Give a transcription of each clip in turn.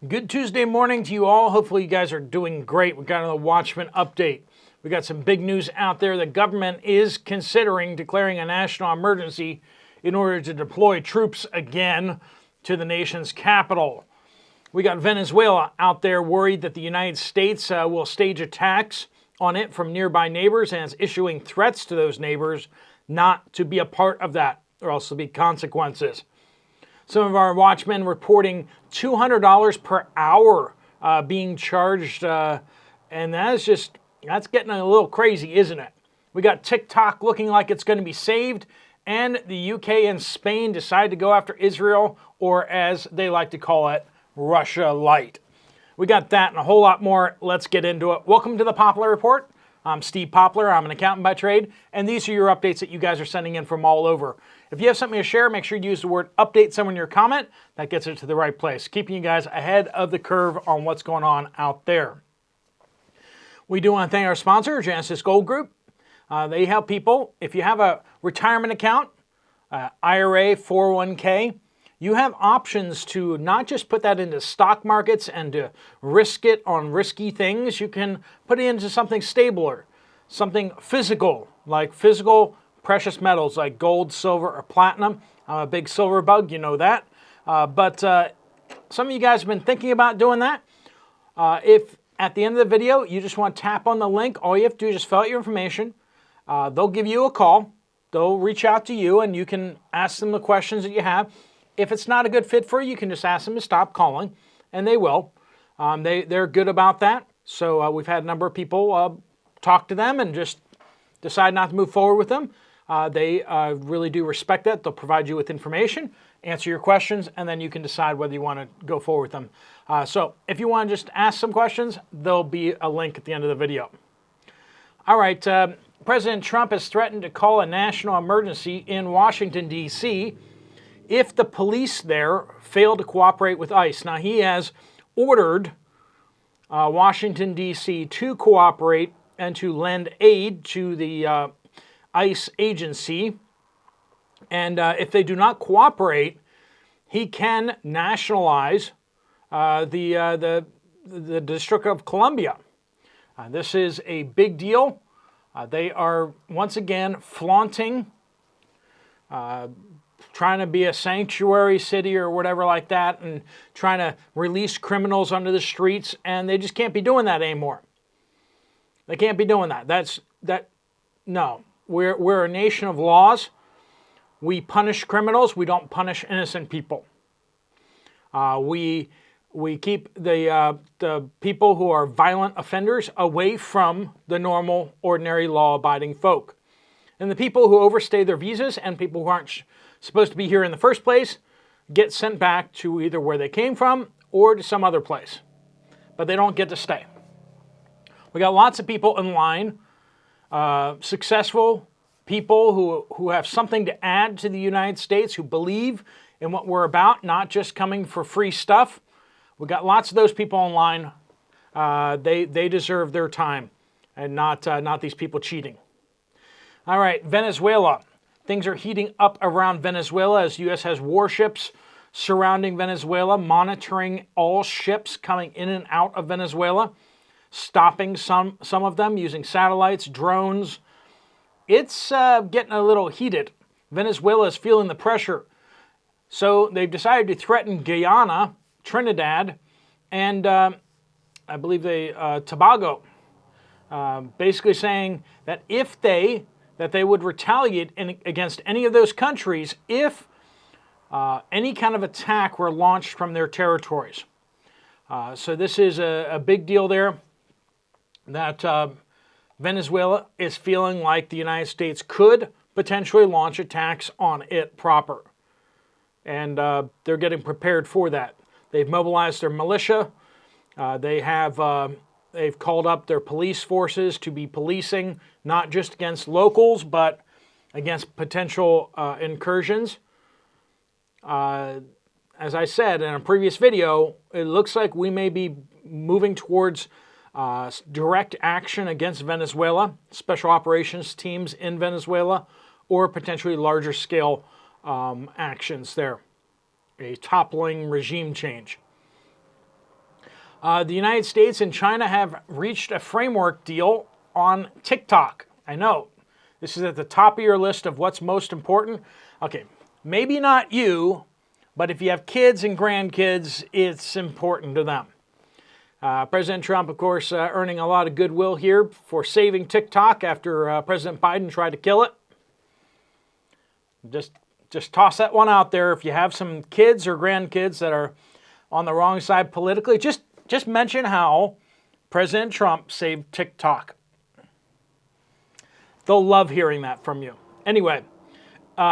Good Tuesday morning to you all. Hopefully you guys are doing great. We got another Watchmen update. We got some big news out there. The government is considering declaring a national emergency in order to deploy troops again to the nation's capital. We got Venezuela out there worried that the United States will stage attacks on it from nearby neighbors and is issuing threats to those neighbors not to be a part of that, or else there'll be consequences. Some of our watchmen reporting $200 per hour being charged, and that's getting a little crazy, isn't it? We got TikTok looking like it's going to be saved, and the UK and Spain decide to go after Israel, or as they like to call it, Russia Light. We got that and a whole lot more. Let's get into it. Welcome to the Poplar Report. I'm Steve Poplar. I'm an accountant by trade, and these are your updates that you guys are sending in from all over. If you have something to share, make sure you use the word update somewhere in your comment. That gets it to the right place, keeping you guys ahead of the curve on what's going on out there. We do want to thank our sponsor, Genesis Gold Group. They help people. If you have a retirement account, IRA, 401k, you have options to not just put that into stock markets and to risk it on risky things. You can put it into something stabler, something physical, like physical precious metals like gold, silver, or platinum. I'm a big silver bug, you know that. But some of you guys have been thinking about doing that. If at the end of the video you just want to tap on the link, all you have to do is just fill out your information. They'll give you a call. They'll reach out to you and you can ask them the questions that you have. If it's not a good fit for you, you can just ask them to stop calling, and they will. They're good about that. So we've had a number of people talk to them and just decide not to move forward with them. They really do respect that. They'll provide you with information, answer your questions, and then you can decide whether you want to go forward with them. So if you want to just ask some questions, there'll be a link at the end of the video. All right, President Trump has threatened to call a national emergency in Washington, D.C., if the police there fail to cooperate with ICE. Now, he has ordered Washington, D.C. to cooperate and to lend aid to the ICE agency. And if they do not cooperate, he can nationalize the District of Columbia. This is a big deal. They are, once again, flaunting trying to be a sanctuary city or whatever like that and trying to release criminals onto the streets, and they just can't be doing that anymore. They can't be doing that. No. We're a nation of laws. We punish criminals. We don't punish innocent people. We keep the people who are violent offenders away from the normal, ordinary, law-abiding folk. And the people who overstay their visas and people who aren't supposed to be here in the first place get sent back to either where they came from or to some other place. But they don't get to stay. We got lots of people in line, successful people who have something to add to the United States, who believe in what we're about, not just coming for free stuff. We got lots of those people in line. They deserve their time and not these people cheating. All right, Venezuela. Things are heating up around Venezuela as the U.S. has warships surrounding Venezuela, monitoring all ships coming in and out of Venezuela, stopping some of them using satellites, drones. It's getting a little heated. Venezuela is feeling the pressure. So they've decided to threaten Guyana, Trinidad, and I believe Tobago, basically saying that they would retaliate against any of those countries if any kind of attack were launched from their territories. So this is a big deal there, that Venezuela is feeling like the United States could potentially launch attacks on it proper. And they're getting prepared for that. They've mobilized their militia. They've called up their police forces to be policing, not just against locals, but against potential incursions. As I said in a previous video, it looks like we may be moving towards direct action against Venezuela, special operations teams in Venezuela, or potentially larger scale actions there. A toppling regime change. The United States and China have reached a framework deal on TikTok. I know, this is at the top of your list of what's most important. Okay, maybe not you, but if you have kids and grandkids, it's important to them. President Trump, of course, earning a lot of goodwill here for saving TikTok after President Biden tried to kill it. Just toss that one out there. If you have some kids or grandkids that are on the wrong side politically, just mention how President Trump saved TikTok. They'll love hearing that from you. Anyway,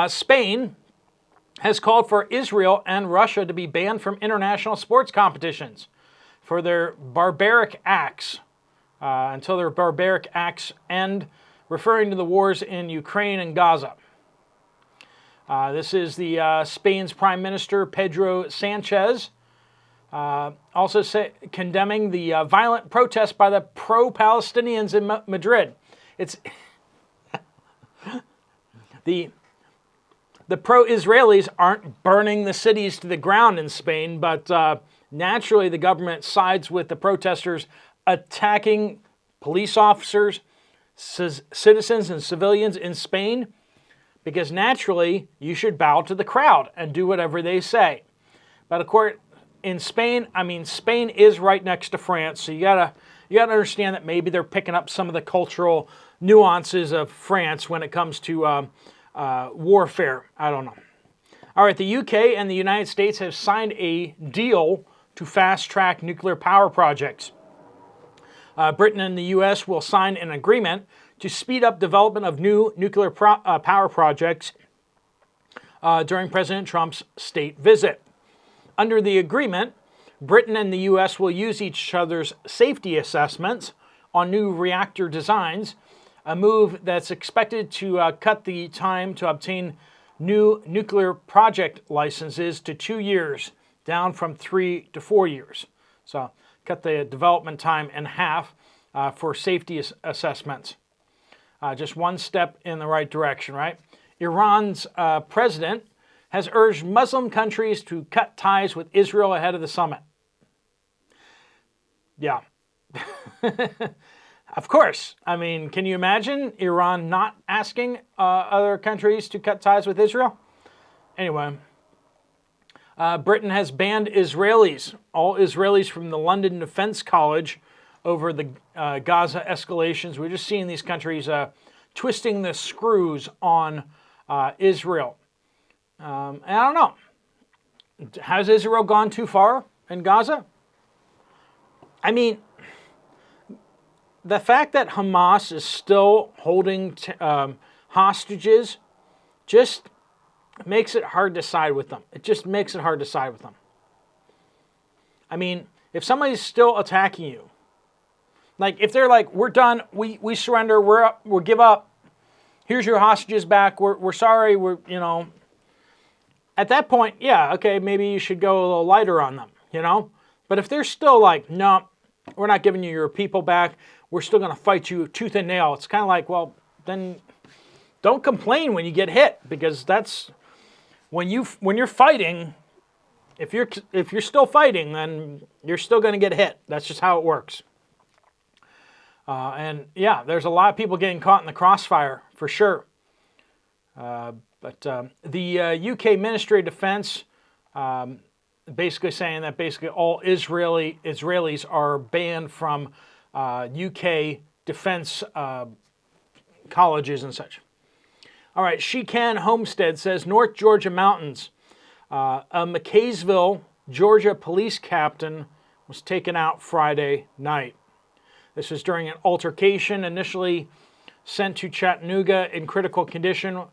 Spain has called for Israel and Russia to be banned from international sports competitions for their barbaric acts, until their barbaric acts end, referring to the wars in Ukraine and Gaza. This is the Spain's Prime Minister, Pedro Sanchez, also condemning the violent protests by the pro-Palestinians in Madrid. It's the pro-Israelis aren't burning the cities to the ground in Spain, but naturally the government sides with the protesters attacking police officers, citizens and civilians in Spain, because naturally you should bow to the crowd and do whatever they say. But of course, in Spain, Spain is right next to France, so you gotta understand that maybe they're picking up some of the cultural nuances of France when it comes to warfare. I don't know. All right, the UK and the United States have signed a deal to fast-track nuclear power projects. Britain and the U.S. will sign an agreement to speed up development of new nuclear power projects during President Trump's state visit. Under the agreement, Britain and the U.S. will use each other's safety assessments on new reactor designs, a move that's expected to cut the time to obtain new nuclear project licenses to 2 years, down from 3 to 4 years. So cut the development time in half for safety assessments. Just one step in the right direction, right? Iran's president has urged Muslim countries to cut ties with Israel ahead of the summit. Yeah. Of course. Can you imagine Iran not asking other countries to cut ties with Israel? Anyway, Britain has banned all Israelis from the London Defense College over the Gaza escalations. We're just seeing these countries twisting the screws on Israel. And I don't know. Has Israel gone too far in Gaza? The fact that Hamas is still holding hostages just makes it hard to side with them. It just makes it hard to side with them. If somebody's still attacking you, like if they're like, we're done, we surrender, we'll give up, here's your hostages back, we're sorry, at that point, yeah, okay, maybe you should go a little lighter on them, But if they're still like, no, we're not giving you your people back, we're still going to fight you tooth and nail, it's kind of like, well, then don't complain when you get hit, because that's when you're fighting. If you're still fighting, then you're still going to get hit. That's just how it works. And yeah, there's a lot of people getting caught in the crossfire for sure. But the UK Ministry of Defense basically saying that all Israelis are banned from UK defense colleges and such. All right, She Can Homestead says North Georgia mountains. A McKaysville, Georgia police captain was taken out Friday night. This was during an altercation initially sent to Chattanooga in critical condition.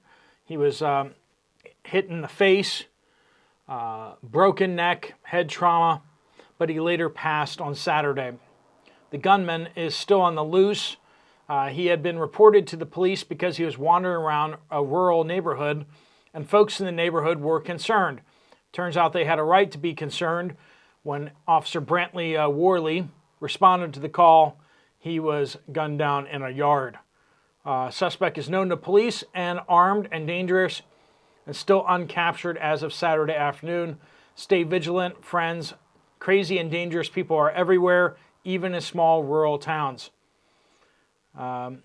He was hit in the face, broken neck, head trauma, but he later passed on Saturday. The gunman is still on the loose. He had been reported to the police because he was wandering around a rural neighborhood, and folks in the neighborhood were concerned. Turns out they had a right to be concerned. When Officer Brantley Worley responded to the call, he was gunned down in a yard. Suspect is known to police and armed and dangerous and still uncaptured as of Saturday afternoon. Stay vigilant, friends. Crazy and dangerous people are everywhere, even in small rural towns.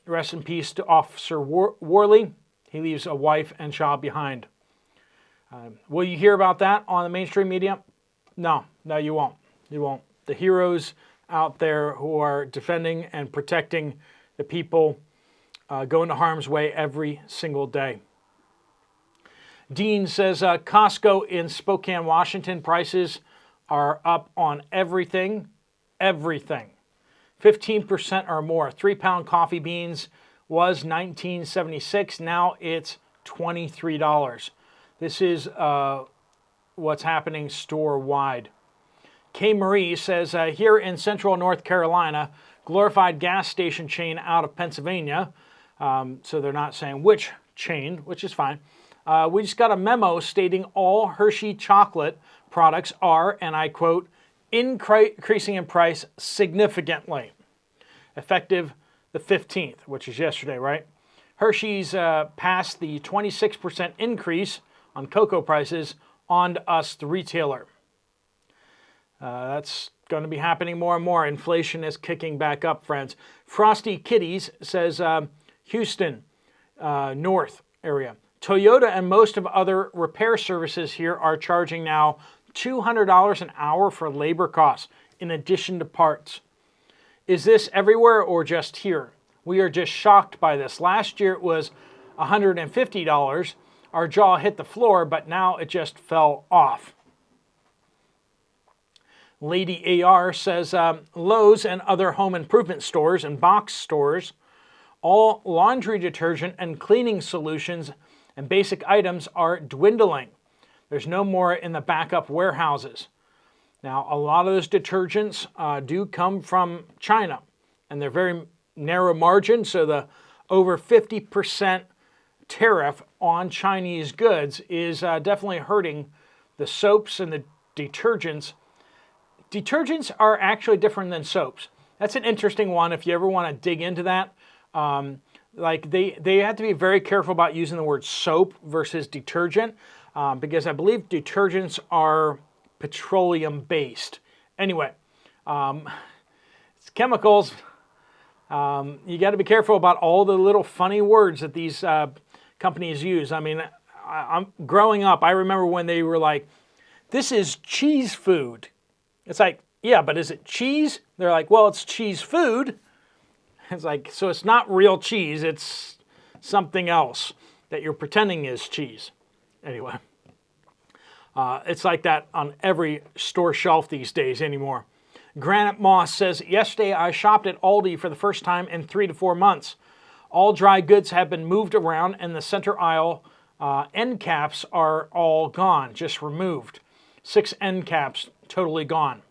Rest in peace to Officer Worley. He leaves a wife and child behind. Will you hear about that on the mainstream media? No, you won't. You won't. The heroes out there who are defending and protecting the people go into harm's way every single day. Dean says Costco in Spokane, Washington, prices are up on everything. 15% or more. 3-pound coffee beans was $19.76. Now it's $23. This is what's happening store-wide. K. Marie says, here in central North Carolina, glorified gas station chain out of Pennsylvania, so they're not saying which chain, which is fine. We just got a memo stating all Hershey chocolate products are, and I quote, increasing in price significantly, effective the 15th, which is yesterday, right? Hershey's passed the 26% increase on cocoa prices on to us, the retailer. That's going to be happening more and more. Inflation is kicking back up, friends. Frosty Kitties says Houston, north area. Toyota and most of other repair services here are charging now $200 an hour for labor costs, in addition to parts. Is this everywhere or just here? We are just shocked by this. Last year it was $150. Our jaw hit the floor, but now it just fell off. Lady AR says Lowe's and other home improvement stores and box stores, all laundry detergent and cleaning solutions and basic items are dwindling. There's no more in the backup warehouses. Now, a lot of those detergents do come from China, and they're very narrow margin, so the over 50% tariff on Chinese goods is definitely hurting the soaps and the detergents. Detergents are actually different than soaps. That's an interesting one if you ever want to dig into that. Like they have to be very careful about using the word soap versus detergent because I believe detergents are petroleum based. Anyway, it's chemicals. You got to be careful about all the little funny words that these companies use. I mean, I'm growing up, I remember when they were like, this is cheese food. It's like, yeah, but is it cheese? They're like, well, it's cheese food. It's like, so it's not real cheese, it's something else that you're pretending is cheese. Anyway, it's like that on every store shelf these days anymore. Granite Moss says, yesterday I shopped at Aldi for the first time in 3 to 4 months. All dry goods have been moved around and the center aisle end caps are all gone, just removed. 6 end caps totally gone.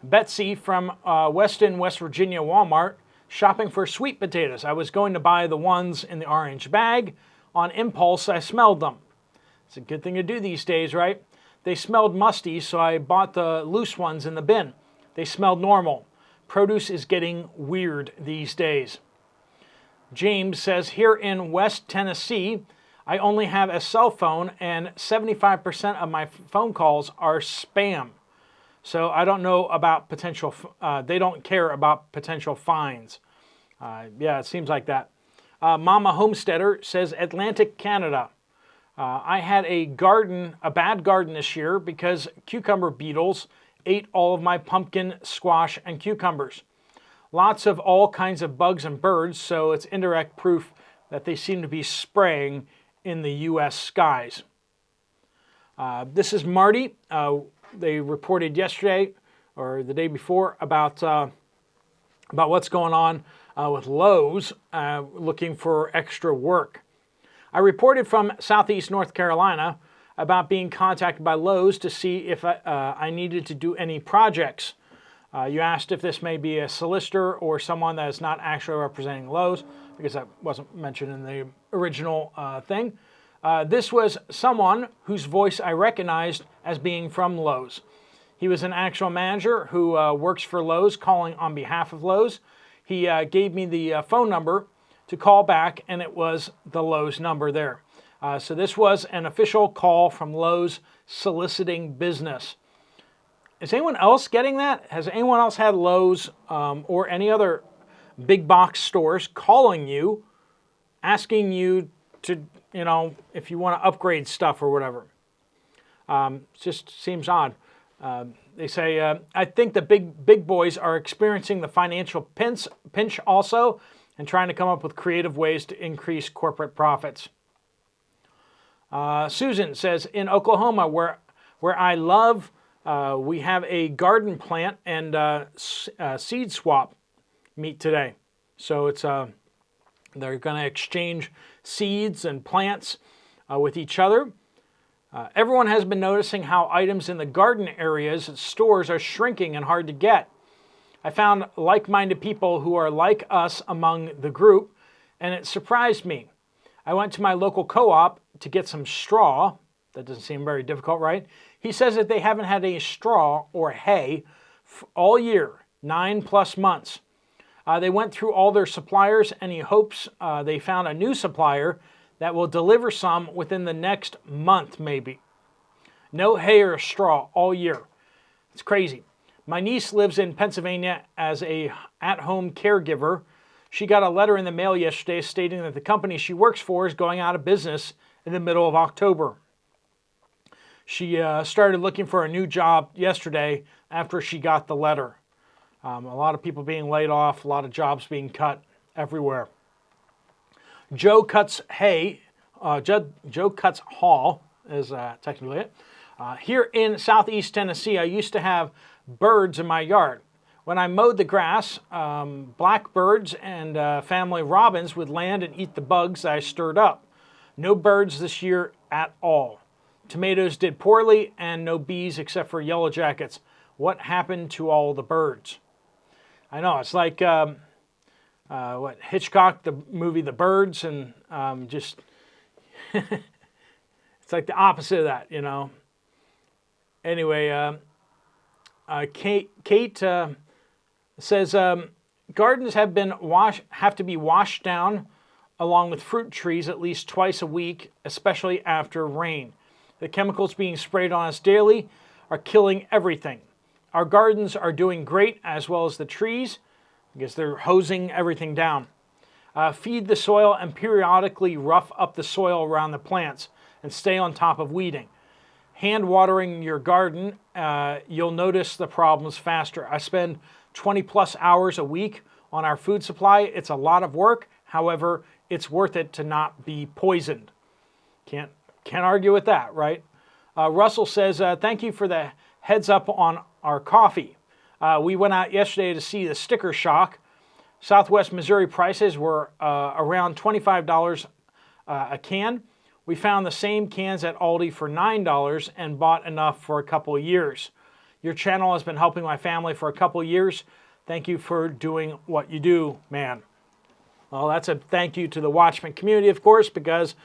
Betsy from Weston, West Virginia Walmart, shopping for sweet potatoes. I was going to buy the ones in the orange bag. On impulse, I smelled them. It's a good thing to do these days, right? They smelled musty, so I bought the loose ones in the bin. They smelled normal. Produce is getting weird these days. James says, here in West Tennessee, I only have a cell phone and 75% of my phone calls are spam. So I don't know about potential, they don't care about potential fines. Yeah, it seems like that. Mama Homesteader says, Atlantic, Canada. I had a bad garden this year because cucumber beetles ate all of my pumpkin, squash, and cucumbers. Lots of all kinds of bugs and birds, so it's indirect proof that they seem to be spraying in the U.S. skies. This is Marty. They reported yesterday or the day before about what's going on with Lowe's looking for extra work. I reported from Southeast North Carolina about being contacted by Lowe's to see if I needed to do any projects. You asked if this may be a solicitor or someone that is not actually representing Lowe's, because that wasn't mentioned in the original thing. This was someone whose voice I recognized as being from Lowe's. He was an actual manager who works for Lowe's, calling on behalf of Lowe's. He gave me the phone number to call back, and it was the Lowe's number there. So this was an official call from Lowe's soliciting business. is anyone else getting that? Has anyone else had Lowe's or any other big box stores calling you, asking you to, if you want to upgrade stuff or whatever? It just seems odd. They say, I think the big boys are experiencing the financial pinch also and trying to come up with creative ways to increase corporate profits. Susan says, in Oklahoma, where I love, we have a garden plant and seed swap meet today. So it's they're going to exchange seeds and plants with each other. Everyone has been noticing how items in the garden areas at stores are shrinking and hard to get. I found like-minded people who are like us among the group, and it surprised me. I went to my local co-op to get some straw. That doesn't seem very difficult, right? He says that they haven't had any straw or hay all year, 9+ months. They went through all their suppliers, and he hopes they found a new supplier that will deliver some within the next month, maybe. No hay or straw all year. It's crazy. My niece lives in Pennsylvania as a at-home caregiver. She got a letter in the mail yesterday stating that the company she works for is going out of business in the middle of October. She started looking for a new job yesterday after she got the letter. A lot of people being laid off, a lot of jobs being cut everywhere. Joe Cuts Hay, Joe Cuts Hall is technically it. Here in southeast Tennessee, I used to have birds in my yard. When I mowed the grass, blackbirds and family robins would land and eat the bugs that I stirred up. No birds this year at all. Tomatoes did poorly and no bees except for yellow jackets. What happened to all the birds? I know, it's like Hitchcock, the movie The Birds, and just it's like the opposite of that, Anyway, Kate says gardens have to be washed down along with fruit trees at least twice a week, especially after rain. The chemicals being sprayed on us daily are killing everything. Our gardens are doing great, as well as the trees. I guess they're hosing everything down. Feed the soil and periodically rough up the soil around the plants and stay on top of weeding. Hand watering your garden, you'll notice the problems faster. I spend 20+ hours a week on our food supply. It's a lot of work. However, it's worth it to not be poisoned. Can't argue with that, right? Russell says, thank you for the heads up on our coffee. We went out yesterday to see the sticker shock. Southwest Missouri prices were around $25 a can. We found the same cans at Aldi for $9 and bought enough for a couple of years. Your channel has been helping my family for a couple of years. Thank you for doing what you do, man. Well, that's a thank you to the Watchmen community, of course, because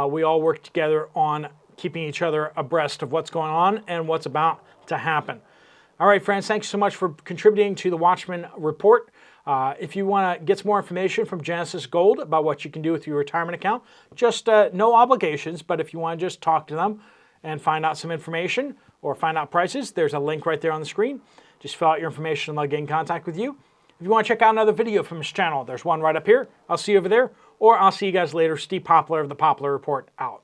we all work together on keeping each other abreast of what's going on and what's about to happen. All right, friends, thanks so much for contributing to the Watchmen Report. If you want to get some more information from Genesis Gold about what you can do with your retirement account, just no obligations, but if you want to just talk to them and find out some information or find out prices, there's a link right there on the screen. Just fill out your information and they'll get in contact with you. If you want to check out another video from his channel, there's one right up here. I'll see you over there, or I'll see you guys later. Steve Poplar of the Poplar Report out.